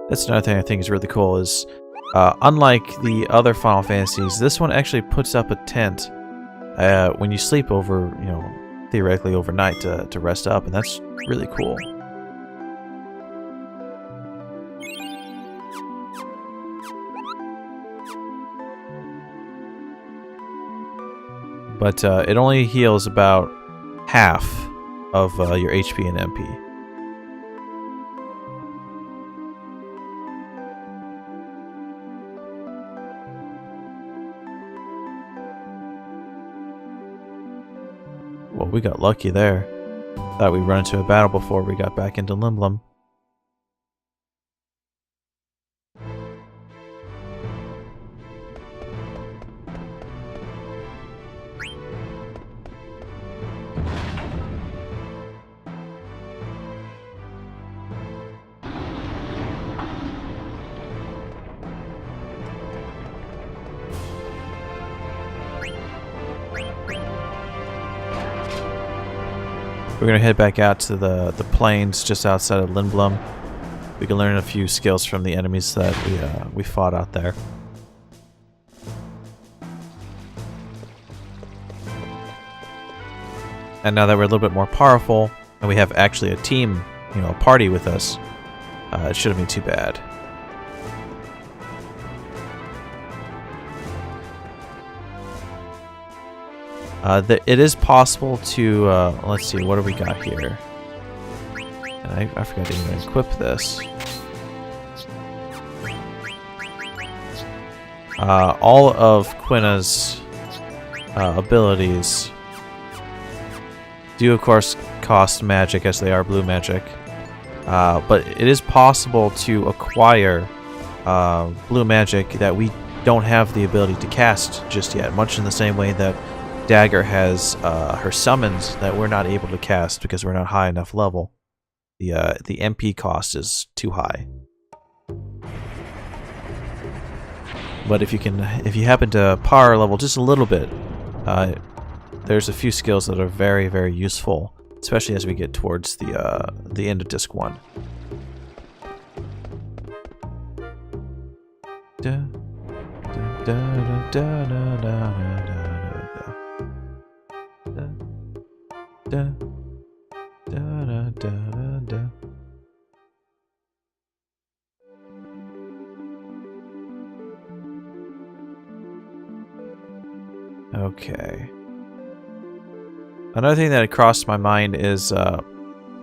That's another thing I think is really cool is, unlike the other Final Fantasies, this one actually puts up a tent when you sleep over, you know, theoretically overnight to rest up, and that's really cool. But it only heals about half of your HP and MP. Well, we got lucky there. Thought we'd run into a battle before we got back into Limblum. We're gonna head back out to the plains just outside of Limblum. We can learn a few skills from the enemies that we fought out there. And now that we're a little bit more powerful, and we have actually a team, you know, a party with us, it shouldn't be too bad. It is possible to, let's see, what do we got here? And I forgot to even equip this. All of Quina's abilities do, of course, cost magic, as they are blue magic. But it is possible to acquire blue magic that we don't have the ability to cast just yet, much in the same way that Dagger has her summons that we're not able to cast because we're not high enough level. The MP cost is too high. But if you happen to power level just a little bit, there's a few skills that are very, very useful, especially as we get towards the end of Disc 1. Da, da, da, da, da, da, da, da. Da, da, da, da, da. Okay. Another thing that crossed my mind is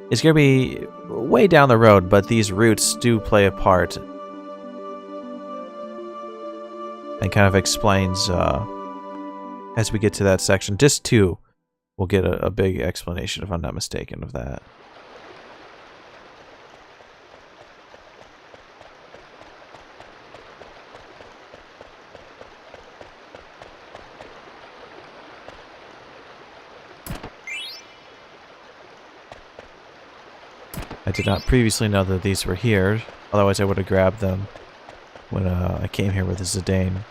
it's gonna be way down the road, but these roots do play a part, and kind of explains as we get to that section. Disc 2. We'll get a big explanation, if I'm not mistaken, of that. I did not previously know that these were here, otherwise I would have grabbed them when I came here with the Zidane.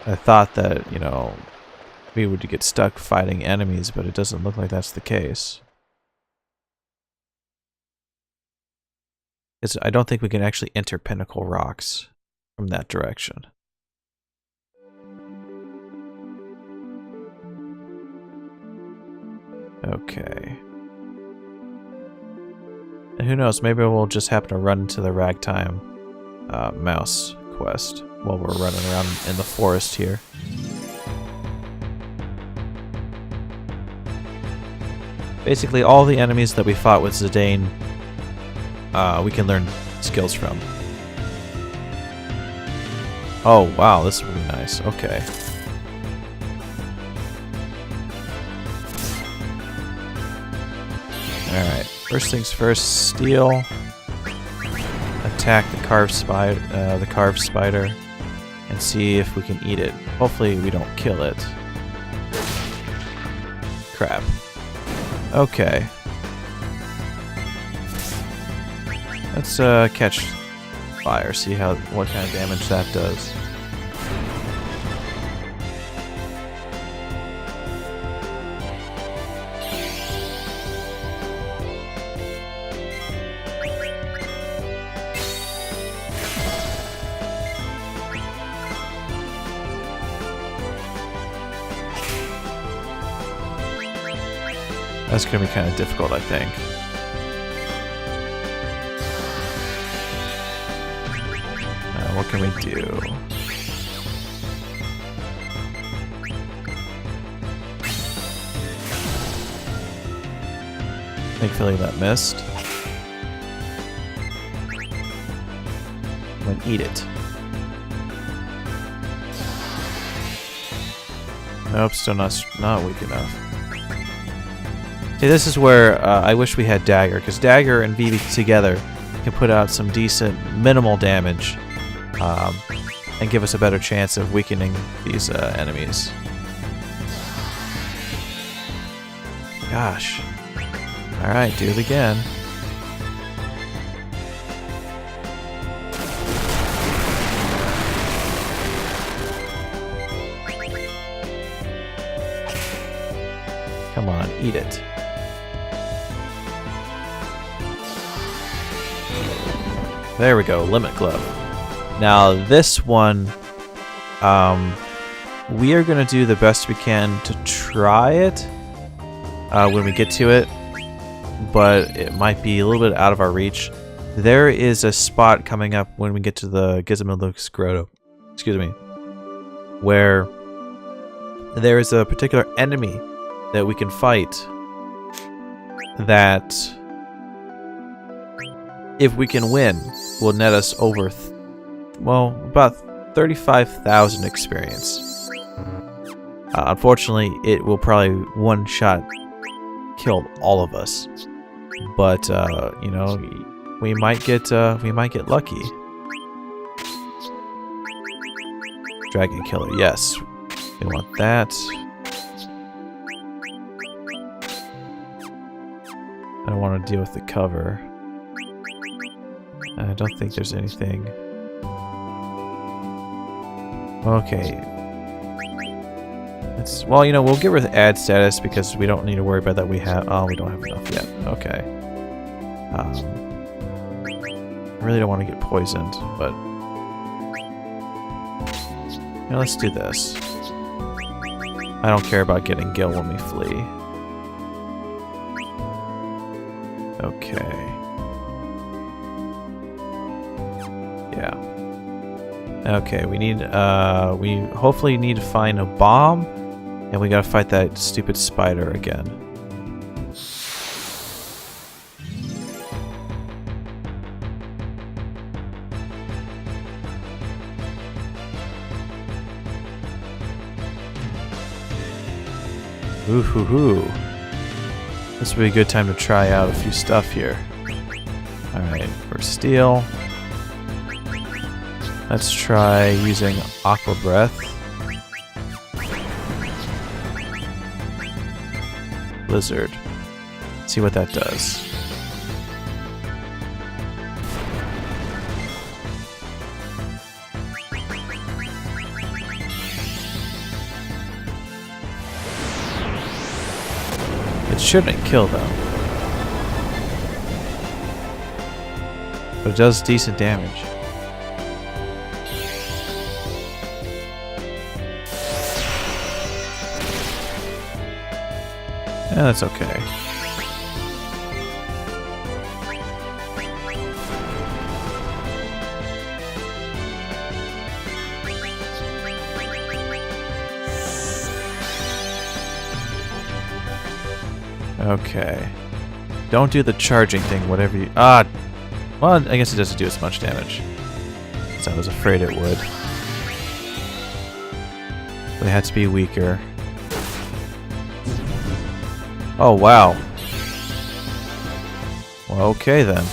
I thought that, you know, we would get stuck fighting enemies, but it doesn't look like that's the case. I don't think we can actually enter Pinnacle Rocks from that direction. Okay. And who knows, maybe we'll just happen to run into the Ragtime mouse quest while we're running around in the forest here. Basically, all the enemies that we fought with Zidane, we can learn skills from. Oh, wow, this is really nice. Okay. Alright, first things first, steal. Attack the carved spider, and see if we can eat it. Hopefully we don't kill it. Crap. Okay. Let's catch fire, see what kind of damage that does. That's going to be kind of difficult, I think. What can we do? Thankfully that missed. And eat it. Nope, still not weak enough. See, this is where I wish we had Dagger, because Dagger and Vivi together can put out some decent minimal damage and give us a better chance of weakening these enemies. Gosh. Alright, do it again. Come on, eat it. There we go, Limit Glove. Now this one, we are going to do the best we can to try it when we get to it, but it might be a little bit out of our reach. There is a spot coming up when we get to the Gizmolux Grotto, excuse me, where there is a particular enemy that we can fight that, if we can win, will net us over, well, about 35,000 experience. Unfortunately, it will probably one-shot kill all of us, but you know, we might get lucky. Dragon Killer, yes, we want that. I don't want to deal with the cover. I don't think there's anything. Okay. Well, you know, we'll give her the add status because we don't need to worry about that. We don't have enough yet. Okay. I really don't want to get poisoned, but you know, let's do this. I don't care about getting Gil when we flee. Okay. Yeah. Okay, we need, we hopefully need to find a bomb, and we gotta fight that stupid spider again. Ooh hoo hoo. This would be a good time to try out a few stuff here. Alright, for steel. Let's try using Aqua Breath. Blizzard. See what that does. It shouldn't kill them. But it does decent damage. Yeah, that's okay. Okay. Don't do the charging thing, whatever you... well, I guess it doesn't do as much damage as I was afraid it would. But it had to be weaker. Oh, wow. Well, okay then.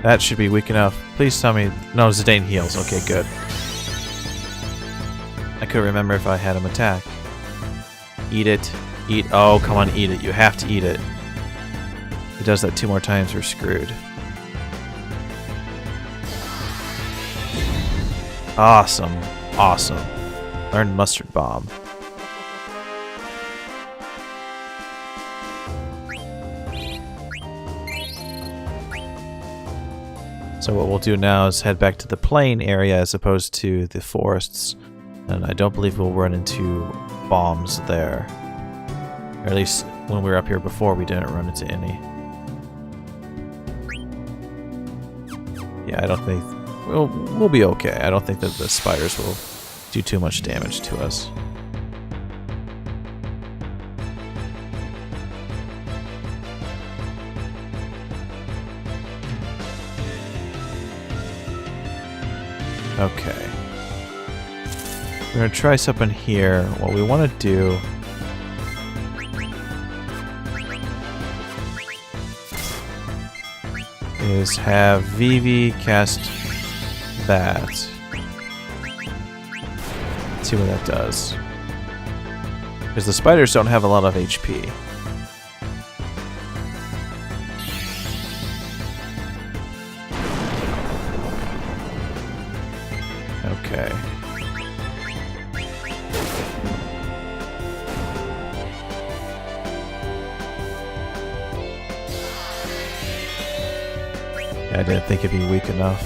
That should be weak enough. Please tell me... No, Zidane heals. Okay, good. I couldn't remember if I had him attack. Eat it. Eat. Oh, come on, eat it. You have to eat it. If it does that 2 more times, we're screwed. Awesome. Awesome. Learn Mustard Bomb. So what we'll do now is head back to the plain area as opposed to the forests. And I don't believe we'll run into bombs there. Or at least when we were up here before, we didn't run into any. Yeah, I don't think... We'll be okay. I don't think that the spiders will do too much damage to us. Okay. We're going to try something here. What we want to do... is have Vivi cast that. Let's see what that does. Because the spiders don't have a lot of HP. Okay. I didn't think it'd be weak enough.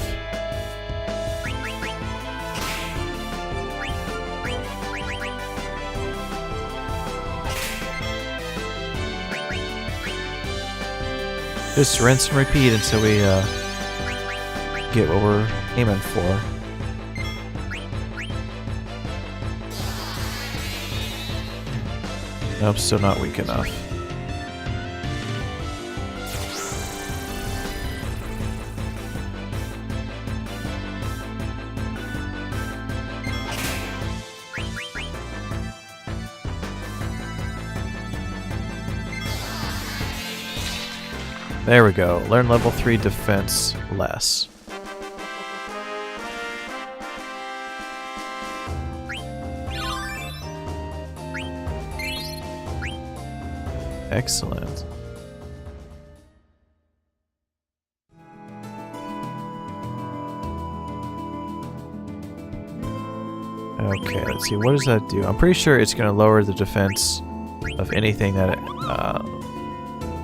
Just rinse and repeat until we get what we're aiming for. Nope, still not weak enough. There we go. Learn level 3 defense less. Excellent. Okay, let's see. What does that do? I'm pretty sure it's going to lower the defense of anything that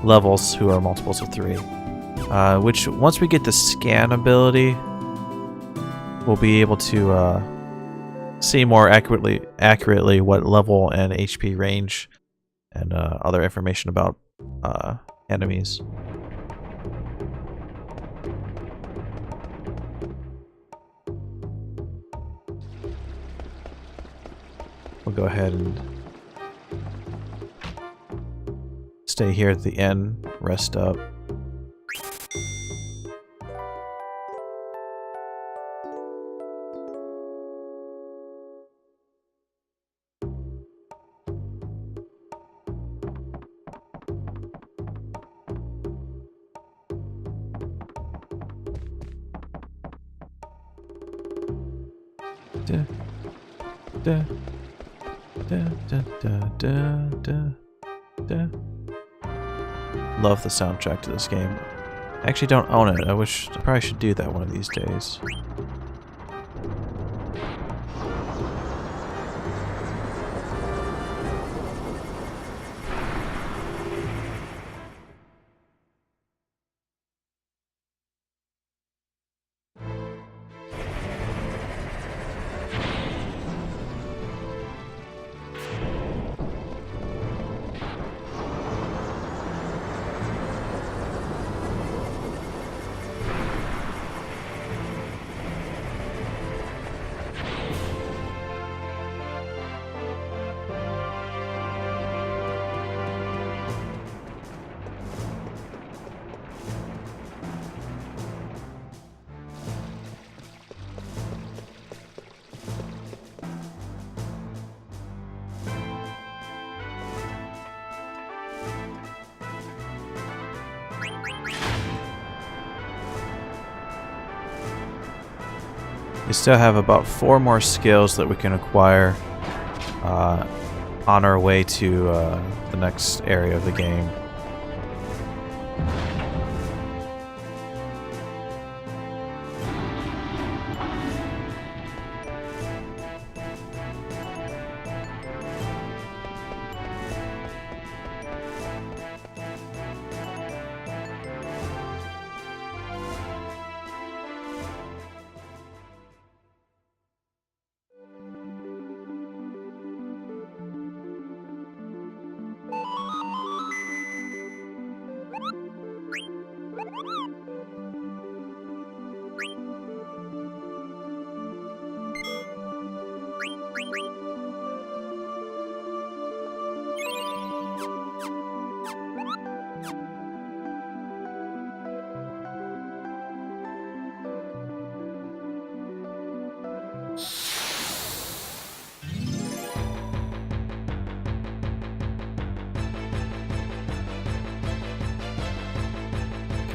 levels who are multiples of 3. Which, once we get the scan ability, we'll be able to see more accurately what level and HP range and other information about enemies. We'll go ahead and stay here at the end, rest up. Da, da, da, da, da, da, da, da. Love the soundtrack to this game. I actually don't own it. I probably should do that one of these days. We still have about 4 more skills that we can acquire on our way to the next area of the game.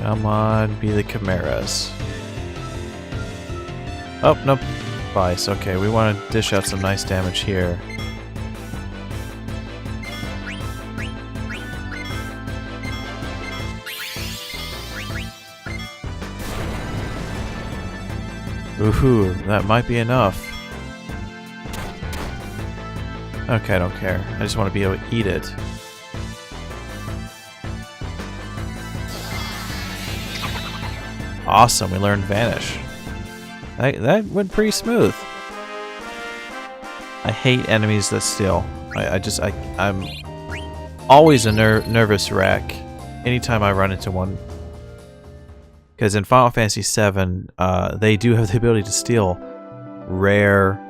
Come on, be the chimeras. Oh, nope. Vice. Okay, we want to dish out some nice damage here. Ooh, that might be enough. Okay, I don't care. I just want to be able to eat it. Awesome, we learned Vanish. That went pretty smooth. I hate enemies that steal. I'm always a nervous wreck anytime I run into one. Because in Final Fantasy VII, they do have the ability to steal rare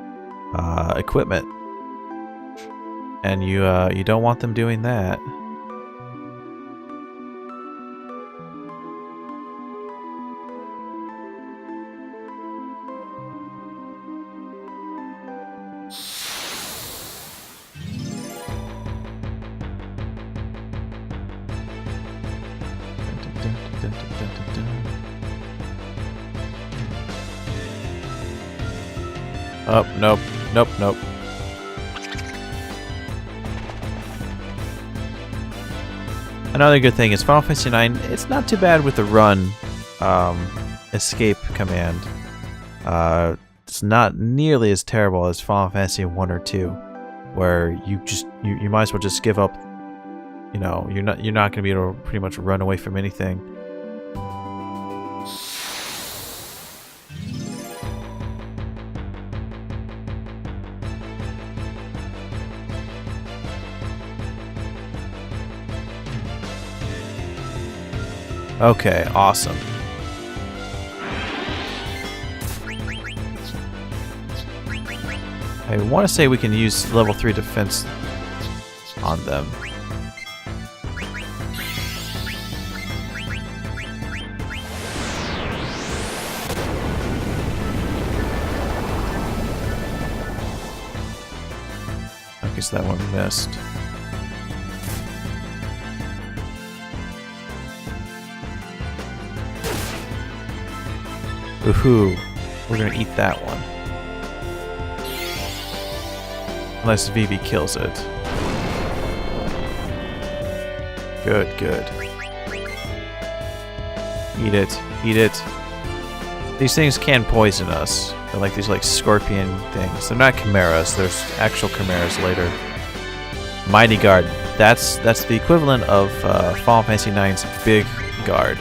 equipment. And you don't want them doing that. Oh, nope, nope, nope. Another good thing is Final Fantasy IX, it's not too bad with the run escape command. It's not nearly as terrible as Final Fantasy 1 or 2, where you might as well just give up. You know, you're not going to be able to pretty much run away from anything. Okay, awesome. I want to say we can use level 3 defense on them. Okay, so that one missed. Ooh, we're gonna eat that one. Unless Vivi kills it. Good, good. Eat it, eat it. These things can poison us. They're like these scorpion things. They're not chimeras, there's actual chimeras later. Mighty Guard. That's the equivalent of Final Fantasy IX's Big Guard.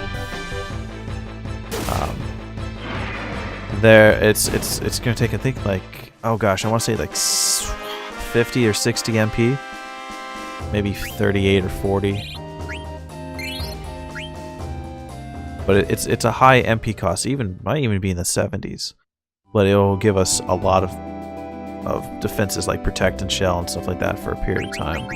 It's gonna take, I think, like, oh gosh, I want to say like 50 or 60 MP, maybe 38 or 40. But it's a high MP cost, might even be in the 70s. But it will give us a lot of defenses like Protect and Shell and stuff like that for a period of time.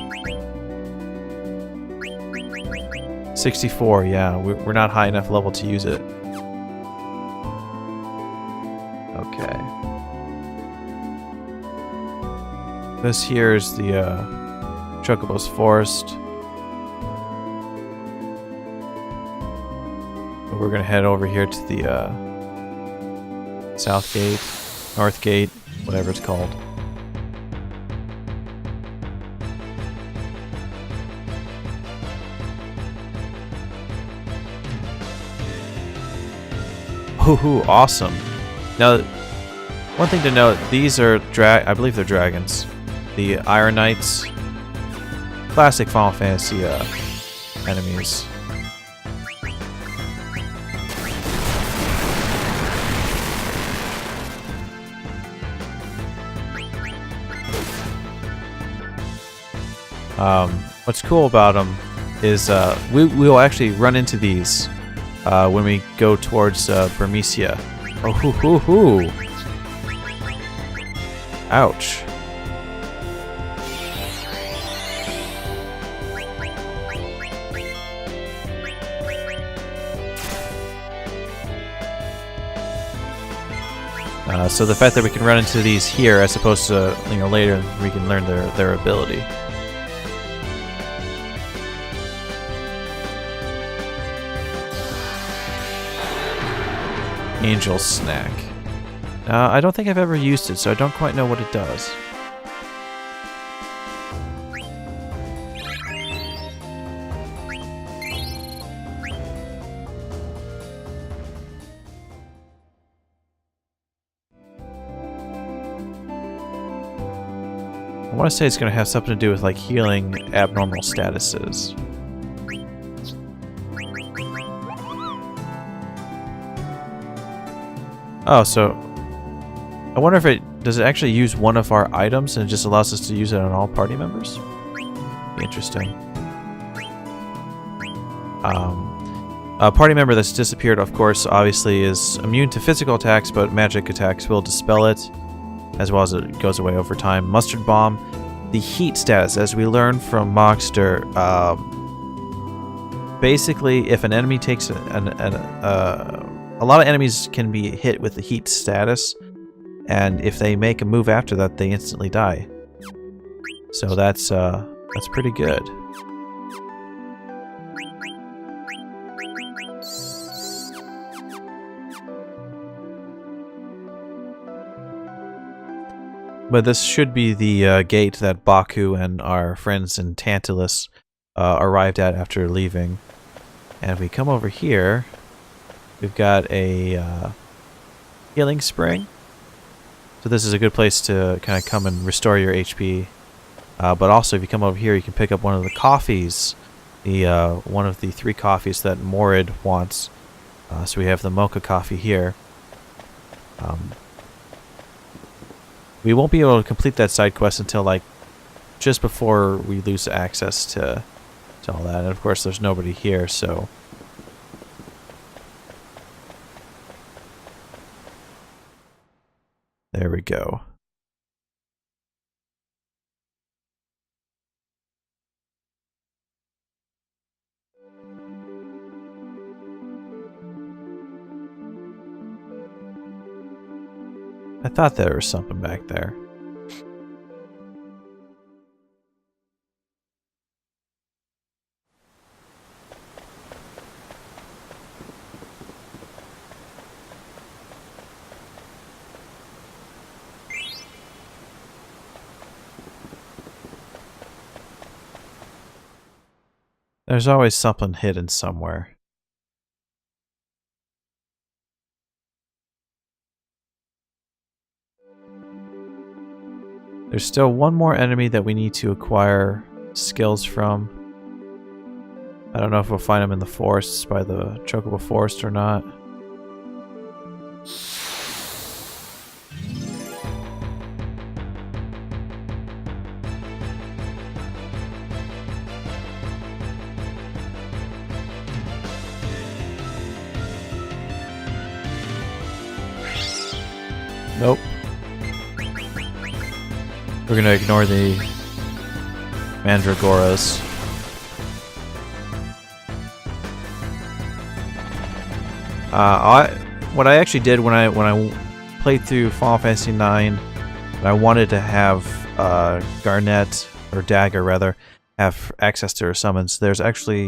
64, yeah, we're not high enough level to use it. Okay. This here is the Chocobo's Forest. We're gonna head over here to the South Gate, North Gate, whatever it's called. Ooh, awesome. Now, one thing to note, these are I believe they're dragons. The Iron Knights, classic Final Fantasy enemies. What's cool about them is we will actually run into these when we go towards Bermesia. Oh, hoo, hoo, hoo. Ouch. So the fact that we can run into these here, as opposed to later, we can learn their ability. angel snack. I don't think I've ever used it, so I don't quite know what it does. I want to say it's going to have something to do with like healing abnormal statuses. Oh, so I wonder if does it actually use one of our items and it just allows us to use it on all party members? Be interesting. A party member that's disappeared, of course, obviously is immune to physical attacks, but magic attacks will dispel it, as well as it goes away over time. Mustard Bomb, the heat status, as we learned from Moxter, basically if an enemy takes a lot of enemies can be hit with the heat status, and if they make a move after that, they instantly die. So that's pretty good. But this should be the gate that Baku and our friends in Tantalus arrived at after leaving. And if we come over here, we've got a healing spring. So this is a good place to kind of come and restore your HP. But also, if you come over here, you can pick up one of the coffees. One of the 3 coffees that Morid wants. So we have the mocha coffee here. We won't be able to complete that side quest until like just before we lose access to all that. And of course there's nobody here, so there we go. I thought there was something back there. There's always something hidden somewhere. There's still one more enemy that we need to acquire skills from. I don't know if we'll find him in the forests by the Chocobo Forest or not. Nope. We're gonna ignore the Mandragoras. What I actually did when I played through Final Fantasy IX, I wanted to have Garnet, or Dagger rather, have access to her summons. There's actually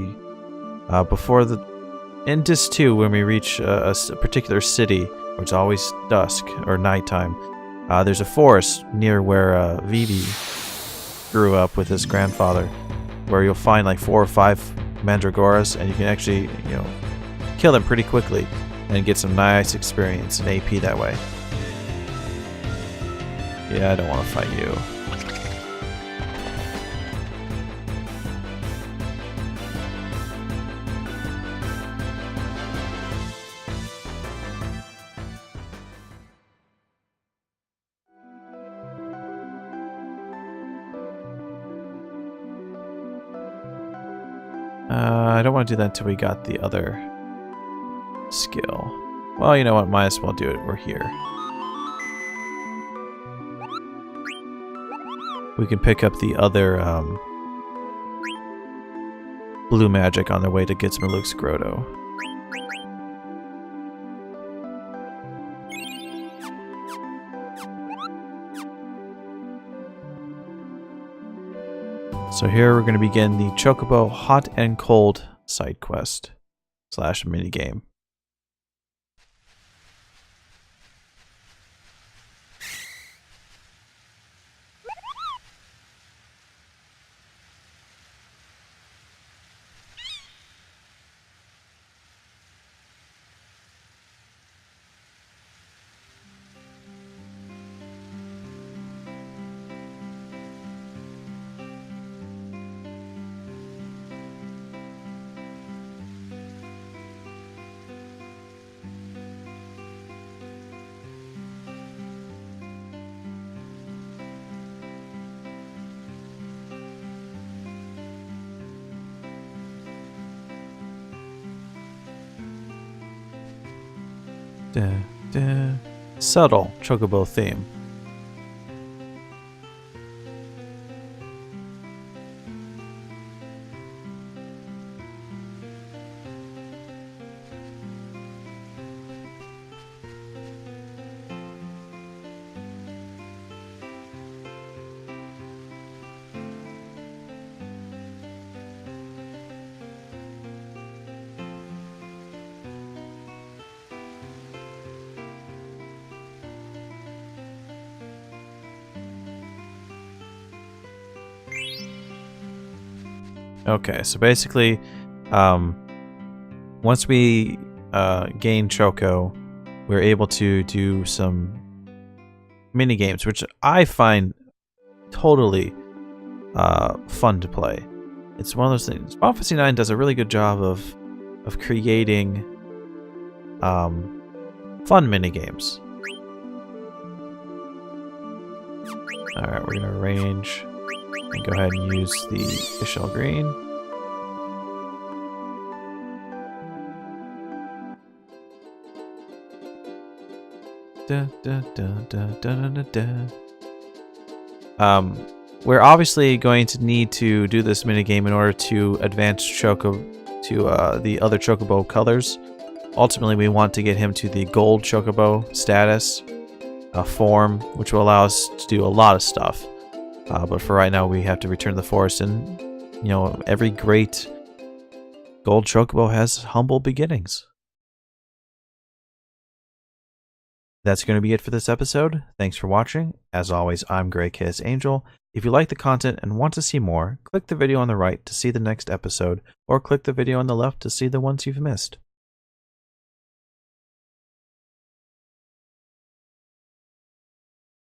in Disc 2, when we reach a particular city, where it's always dusk or nighttime. There's a forest near where Vivi grew up with his grandfather, where you'll find like 4 or 5 Mandragoras, and you can actually, kill them pretty quickly and get some nice experience and AP that way. Yeah, I don't want to fight you. I don't want to do that until we got the other skill. Well, you know what? Might as well do it. We're here. We can pick up the other blue magic on their way to Gizmaluk's Grotto. So here we're going to begin the Chocobo Hot and Cold side quest / minigame. Subtle chocobo theme. Okay, so basically, once we gain Choco, we're able to do some mini games, which I find totally fun to play. It's one of those things. Final Fantasy IX does a really good job of creating fun mini games. All right, we're gonna arrange. And go ahead and use the fish green. We're obviously going to need to do this minigame in order to advance Choco to the other Chocobo colors. Ultimately, we want to get him to the gold Chocobo status form, which will allow us to do a lot of stuff. But for right now, we have to return to the forest, and you know, every great gold chocobo has humble beginnings. That's going to be it for this episode. Thanks for watching. As always, I'm GreKaosAngel. If you like the content and want to see more, click the video on the right to see the next episode, or click the video on the left to see the ones you've missed.